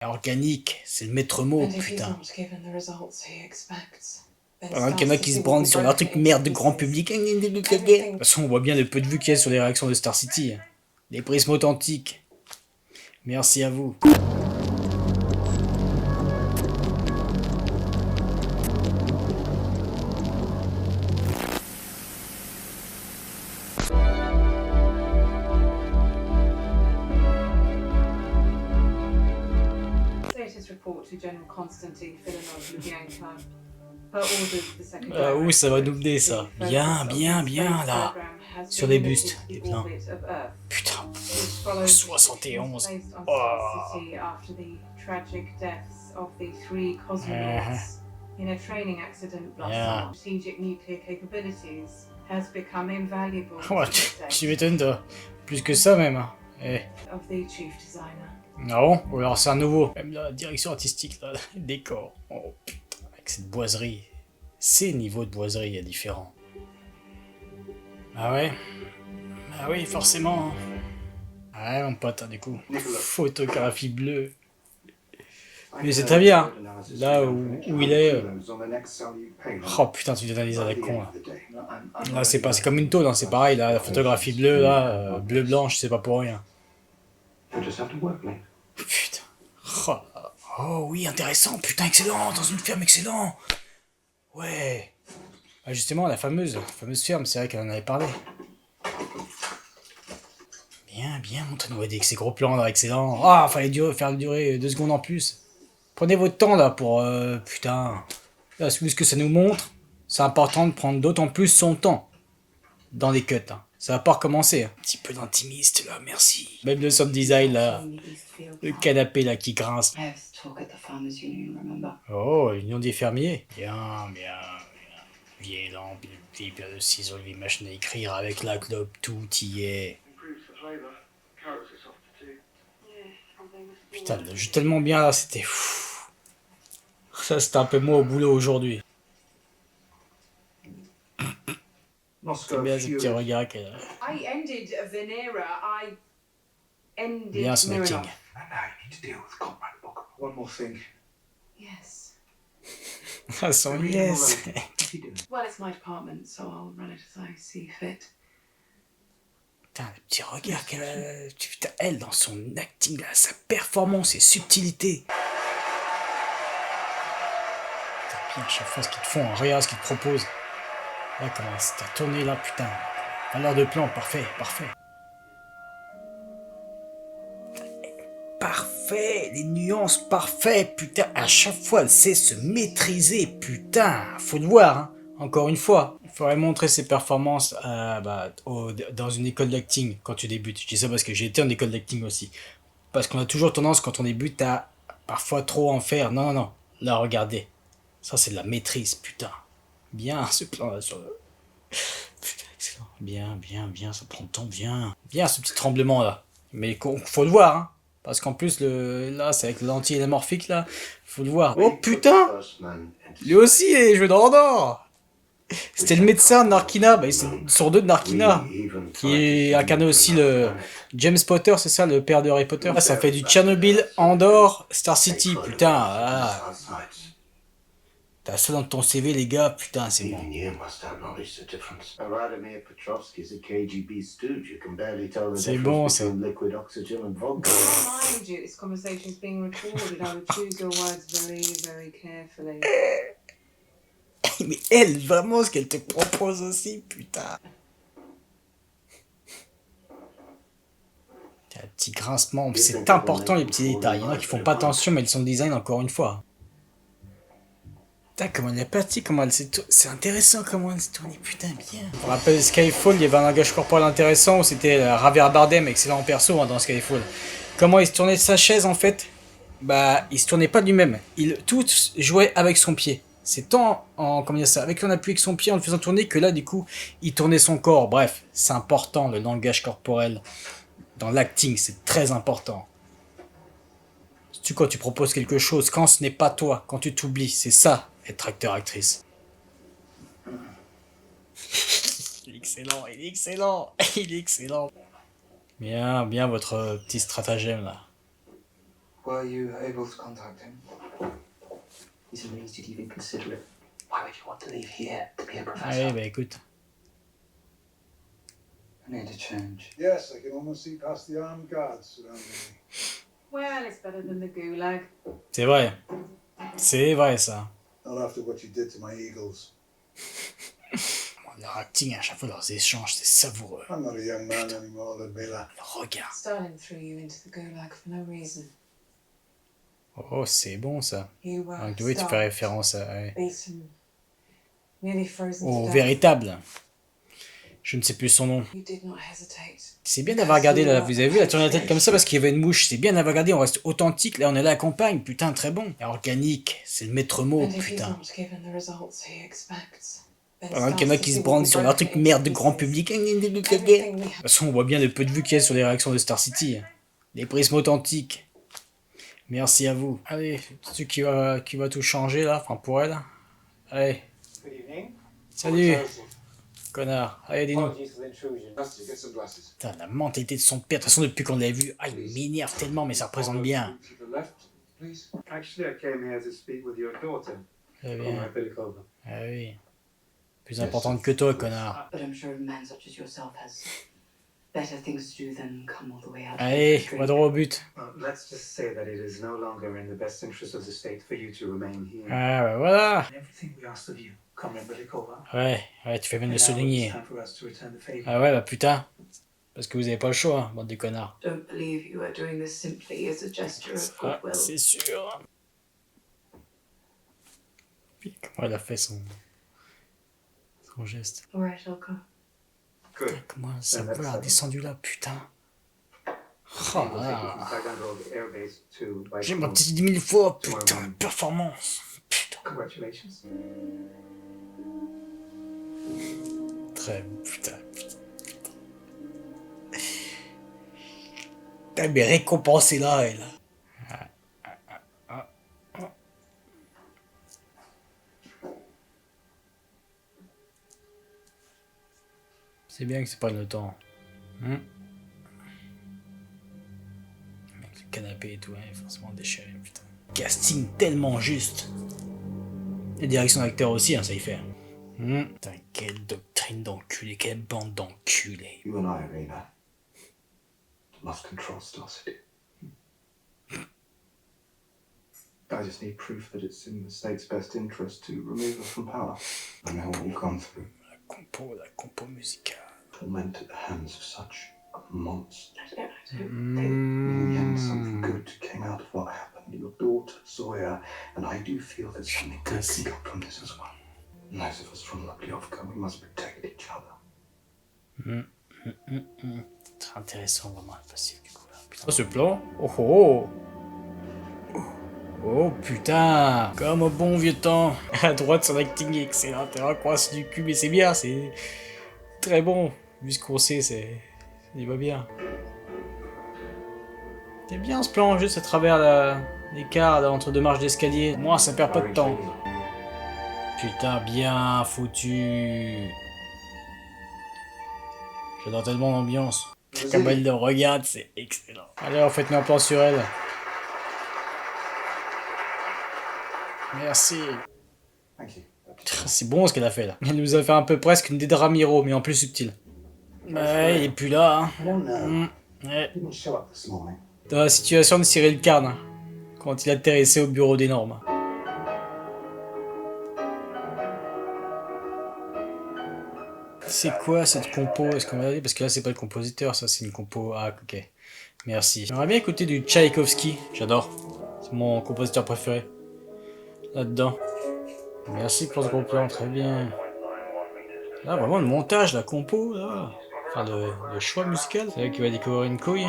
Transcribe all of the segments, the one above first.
Organique, c'est le maître mot, putain. Pendant qu'il y en a qui se brandent sur leur truc merde de grand public. De toute façon, on voit bien le peu de vues qu'il y a sur les réactions de Star City. Les prismes authentiques. Merci à vous. Ah oui, ça va doubler ça. Bien, bien, bien là. Sur les bustes, des pleins. Putain, 71. Oh. In a training accident, Yeah. strategic nuclear capabilities has become invaluable Ouais, tu m'étonnes toi. Plus que ça même. Eh. of the chief designer. Ah bon? Ou alors c'est un nouveau. Même la direction artistique, là, le décor. Oh putain, avec cette boiserie. Ces niveaux de boiserie est différent. Ah ouais? Ah oui, forcément. Ouais, mon pote, du coup. Photographie bleue. Mais c'est très bien. Là où il est. Oh putain, tu d'analyse à la con là. Là, c'est pas, c'est comme une tôle, hein, c'est pareil. Là, la photographie bleue, là, bleu-blanche, c'est pas pour rien. Putain. Oh oui, intéressant, putain, excellent, dans une ferme, excellent. Ouais. Ah, justement, la fameuse ferme, c'est vrai qu'elle en avait parlé. Bien, bien, montre-nous avec ces gros plans là, excellent. Ah, fallait faire durer 2 secondes en plus. Prenez votre temps là pour... putain. Là, ce que ça nous montre, c'est important de prendre d'autant plus son temps dans les cuts. Hein. Ça va pas recommencer. Un petit peu d'intimiste là, merci. Même le sound design là. Le canapé là qui grince. Oh, l'union des fermiers. Bien, bien, bien. Vieille lampe, vieille paire de ciseaux, vieille machine à écrire avec la clope, tout y est. Putain, il joue tellement bien là, c'était fou. Ça, c'était un peu moi au boulot aujourd'hui. C'est bien ce petit regard qu'elle a. Bien ce acting. Ah, son yes. Well, it's my department, so I'll run it as I see fit. Putain, le petit regard qu'elle a. Putain, elle, dans son acting, là, sa performance et subtilité. Putain, bien, à chaque fois, ce qu'ils te font, regarde ce qu'ils te proposent. Là, comment c'est à tourner, là, putain. Valeur de plan, parfait, parfait. Parfait, les nuances, parfait, putain. À chaque fois, elle sait se maîtriser, putain. Faut le voir, hein. Encore une fois, il faudrait montrer ses performances dans une école d'acting quand tu débutes. Je dis ça parce que j'ai été en école d'acting aussi. Parce qu'on a toujours tendance, quand on débute, à parfois trop en faire. Non, non, non. Là, regardez. Ça, c'est de la maîtrise, putain. Bien, ce plan-là sur le... Putain, excellent. Bien, bien, bien, ça prend le temps, bien. Bien, ce petit tremblement-là. Mais faut le voir, hein. Parce qu'en plus, là, c'est avec le lentille anamorphique, là. Faut le voir. Oh, putain! Lui aussi, il est joué dans Andorre! C'était le médecin de Narkina, bah, c'est sur 2 de Narkina, qui incarnait aussi le James Potter, c'est ça, le père de Harry Potter. Ah, ça fait du Tchernobyl, Andorre, Star City, putain. Ah. T'as ça dans ton CV, les gars, putain, c'est bon. C'est bon, c'est... Mais elle, vraiment, ce qu'elle te propose aussi, putain. Un petit grincement, c'est important les petits détails. Il y en a qui font pas attention, mais ils sont design encore une fois. Putain, comment elle est partie, comment elle s'est tournée. C'est intéressant comment elle s'est tournée, putain, bien. On rappelle Skyfall, il y avait un langage corporel intéressant où c'était Javier Bardem, excellent perso hein, dans Skyfall. Comment il se tournait de sa chaise en fait? Bah, il se tournait pas lui-même. Il tout jouait avec son pied. C'est tant comment dire ça, avec un appui avec son pied en le faisant tourner que là, du coup, il tournait son corps. Bref, c'est important le langage corporel. Dans l'acting, c'est très important. Quand tu proposes quelque chose, quand ce n'est pas toi, quand tu t'oublies, c'est ça, être acteur-actrice. Il est excellent, il est excellent, il est excellent. Bien, bien votre petit stratagème là. Were you able to contact him? He's amazed you'd even consider it. Why would you want to leave here to be a professor? Allez, bah écoute. I need a change. Yes, I can almost see past the armed guards surrounding me. Well, it's better than the gulag. C'est vrai. C'est vrai, ça. Not after what you did to my eagles. Leur acting, à chaque fois, leurs échanges, c'est savoureux. I'm not a young man anymore, Ludmilla. Le regard. Stalin threw you into the gulag for no reason. Oh, c'est bon, ça. You were Donc, oui, tu fais starved, référence à... ouais. beaten, nearly frozen Au to death. véritable. Je ne sais plus son nom. You did not hesitate. C'est bien d'avoir regardé, là. Vous avez vu, la tourner la tête comme ça parce qu'il y avait une mouche. C'est bien d'avoir regardé, on reste authentique. Là, on est là à la campagne. Putain, très bon. Et organique, c'est le maître mot, And if he's putain. not given the results he expects, then Pendant qu'il y en a qui se brandent sur leur truc merde de grand public. De toute façon, on voit bien le peu de vues qu'il y a sur les réactions de Star City. Les prismes authentiques. Merci à vous. Allez, c'est qui va tout changer là, enfin pour elle. Allez, Good evening. salut, connard. Allez, dis-nous. Apologies for the intrusion. Master, get some glasses. Putain, la mentalité de son père. De toute façon, depuis qu'on l'a vu, ah, il m'énerve tellement, mais ça représente bien. To the left, please. Actually, I came here to speak with your daughter, Très bien. Comrade Belikova. Ah oui. Plus importante que toi, connard. But I'm sure a man such as yourself has better things to do than come all the way out. Allez, on va droit au but. Well, let's just say that it is no longer in the best interest of the state for you to remain here. Ah, bah voilà. And everything we asked of you, Comrade Belikova. Ouais, tu fais bien de le And now souligner. it's time for us to return the favor. Ah ouais, bah putain. Parce que vous avez pas le choix, hein, bande de connards. Don't believe you are doing this simply as a gesture of Ah, goodwill. c'est sûr. Puis comment elle a fait son geste. All right, I'll go. Good. Comment ça a descendu là, putain. Oh We'll take you là. from Taganrog Air Base to J'ai Baikonur. menti 10 000 fois, putain, la performance. Putain. Congratulations. Très putain. Putain, mais récompensée là, elle. C'est bien que c'est pas le temps. Avec le canapé et tout, hein, forcément déchiré, putain. Casting tellement juste. Et direction d'acteur aussi, hein, ça y fait. Putain, quelle doctrine d'enculé, quelle bande d'enculés. You and I, Irina, must control Star City. I just need proof that it's in the state's best interest to remove her from power. I know what we've gone through. La compo musicale. Torment at the hands of such a monster. I don't In the end, something good came out of what happened. Your daughter, Zoya, and I do feel that something good can come from this as well. And those of us from Lukliovka, we must protect each other. Très intéressant, vraiment, le passif du coup. Là. Putain, ce plan. Oh oh. Oh putain, comme au bon vieux temps. À droite, son acting est excellent. T'es croise du cul, mais c'est bien, c'est très bon. Vu ce qu'on sait, il va bien. C'est bien ce plan, juste à travers l'écart entre deux marches d'escalier. Moi, ça perd pas de temps. Putain, bien foutu. J'adore tellement l'ambiance. Comme elle le regarde, c'est excellent. Allez, faites-moi un plan sur elle. Merci. Thank you. C'est bon ce qu'elle a fait là. Elle nous a fait un peu presque une Dédramiro, mais en plus subtil. Ouais, il est plus là. Hein. I don't know. Ouais. He didn't show up this morning. Dans la situation de Cyril Carne, hein, quand il atterrissait au bureau des normes. C'est quoi cette compo? Est-ce qu'on va dire? Parce que là, c'est pas le compositeur, ça, c'est une compo. Ah, ok. Merci. J'aimerais bien écouter du Tchaïkovski. J'adore. C'est mon compositeur préféré. Là-dedans. Merci pour ce gros plan, très bien. Là, vraiment, le montage, la compo, là. Enfin, le choix musical. C'est là qu'il va découvrir une couille.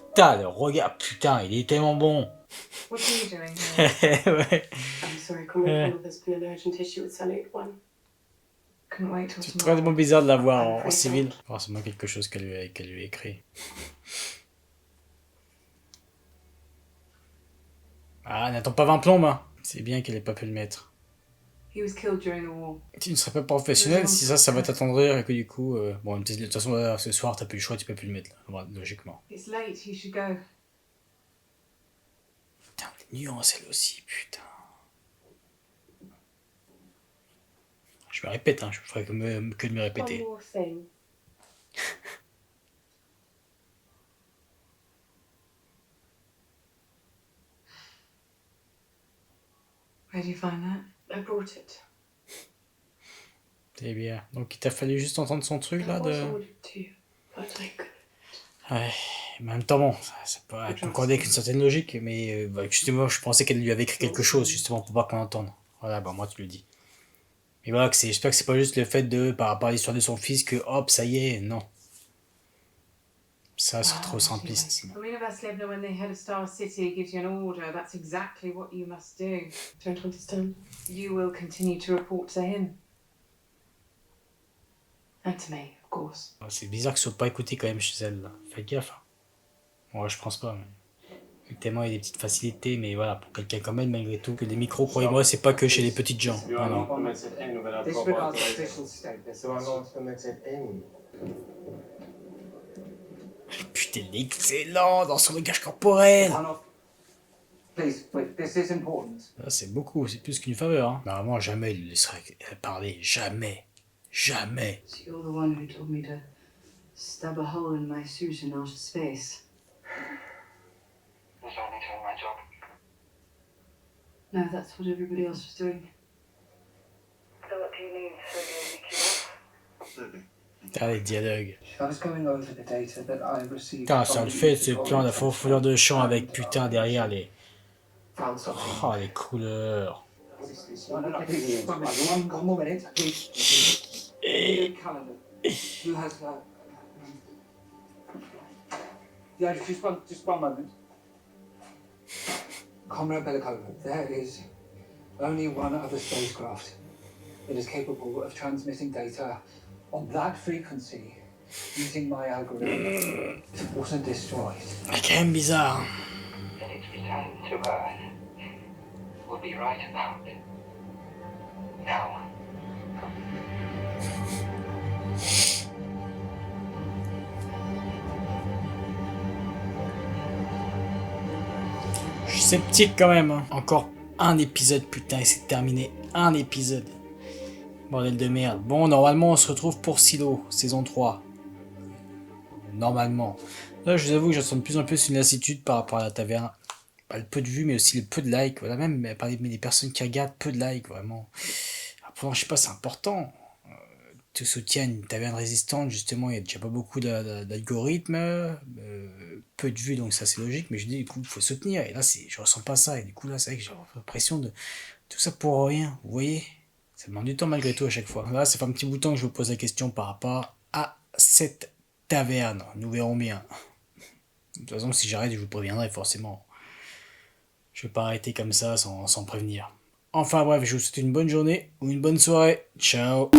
Putain, le regard, putain, il est tellement bon. What are you doing here? Ouais. I'm sorry, Comrade Paul, there's been an urgent issue at Sun 81. Couldn't wait till C'est tomorrow. vraiment bizarre de la voir en civil. Forcément quelque chose qu'elle lui a écrit. Ah, n'attends pas 20 plombes, hein. C'est bien qu'elle ait pas pu le mettre. He was killed during the war. Tu ne serais pas professionnel si ça va t'attendrir et que du coup... bon, de toute façon, là, ce soir, t'as plus le choix, tu peux plus le mettre, là, logiquement. It's late. You should go. Putain, les nuances, elle aussi, putain. Je me répète, hein, je ferai que de me répéter. One more thing. Where do you find that? I brought it. C'est bien. Donc il t'a fallu juste entendre son truc là I de... was ordered to, but I couldn't. Ouais, mais en même temps bon, ça peut concorder avec une certaine logique, mais bah, justement je pensais qu'elle lui avait écrit quelque chose justement pour pas qu'on entende. Voilà, bah moi tu le dis. Mais voilà, j'espère que c'est pas juste le fait de, par rapport à l'histoire de son fils, que hop, ça y est, non. Ça c'est trop simpliste. Sinon. The Slebna, when they head of Star City, gives you an order. That's exactly what you must do. Don't understand. You will continue to report to him. And to me, of course. C'est bizarre que ce soit pas écouté quand même chez elle là. Faites gaffe. Hein. Ouais, je pense pas. Mais... tellement il y a des petites facilités, mais voilà, pour quelqu'un comme elle, malgré tout, que des micros, croyez-moi, c'est pas que chez les petites gens. You are Non, not permitted in without Disregard the proper official statement. You are not permitted in. Putain, il est excellent dans son langage corporel. Turn off. Please, wait, this is important. Ça, c'est beaucoup, c'est plus qu'une faveur. Hein. Normalement, jamais il le laisserait parler. Jamais. Jamais. So you're the one who told me to stab a hole in my suit in outer space. Was only doing my job. No, that's what everybody else was doing. So what do you need so you'll make you Absolutely. Ah, les dialogues. I was going over the data that I received. Putain, ça le fait, ce plan de fourfleur de champ avec putain derrière les... Found something. Oh, les couleurs. No, please. One more minute, please. Calendar. Who has that? Yeah, just one moment. Comrade Bellicova, there is only one other spacecraft that is capable of transmitting data on that frequency using my algorithm. It wasn't destroyed. C'est quand même bizarre. That its return to Earth will be right about now. Je suis sceptique quand même. Hein. Encore un épisode, putain, et c'est terminé. Un épisode. Bordel de merde. Bon, normalement, on se retrouve pour Silo, saison 3. Normalement. Là, je vous avoue que j'attends de plus en plus une lassitude par rapport à la taverne. Pas le peu de vues, mais aussi le peu de likes. Voilà, même parmi les personnes qui regardent, peu de likes, vraiment. Après, je sais pas, c'est important. Tu soutiens une taverne résistante, justement, il y a déjà pas beaucoup d'algorithmes, peu de vues, donc ça c'est logique, mais je dis, du coup, il faut soutenir. Et là, je ressens pas ça. Et du coup, là, c'est vrai que j'ai l'impression de tout ça pour rien. Vous voyez? Ça demande du temps malgré tout à chaque fois. Là, ça fait un petit bout de temps que je vous pose la question par rapport à cette taverne. Nous verrons bien. De toute façon, si j'arrête, je vous préviendrai forcément. Je vais pas arrêter comme ça sans prévenir. Enfin bref, je vous souhaite une bonne journée ou une bonne soirée. Ciao!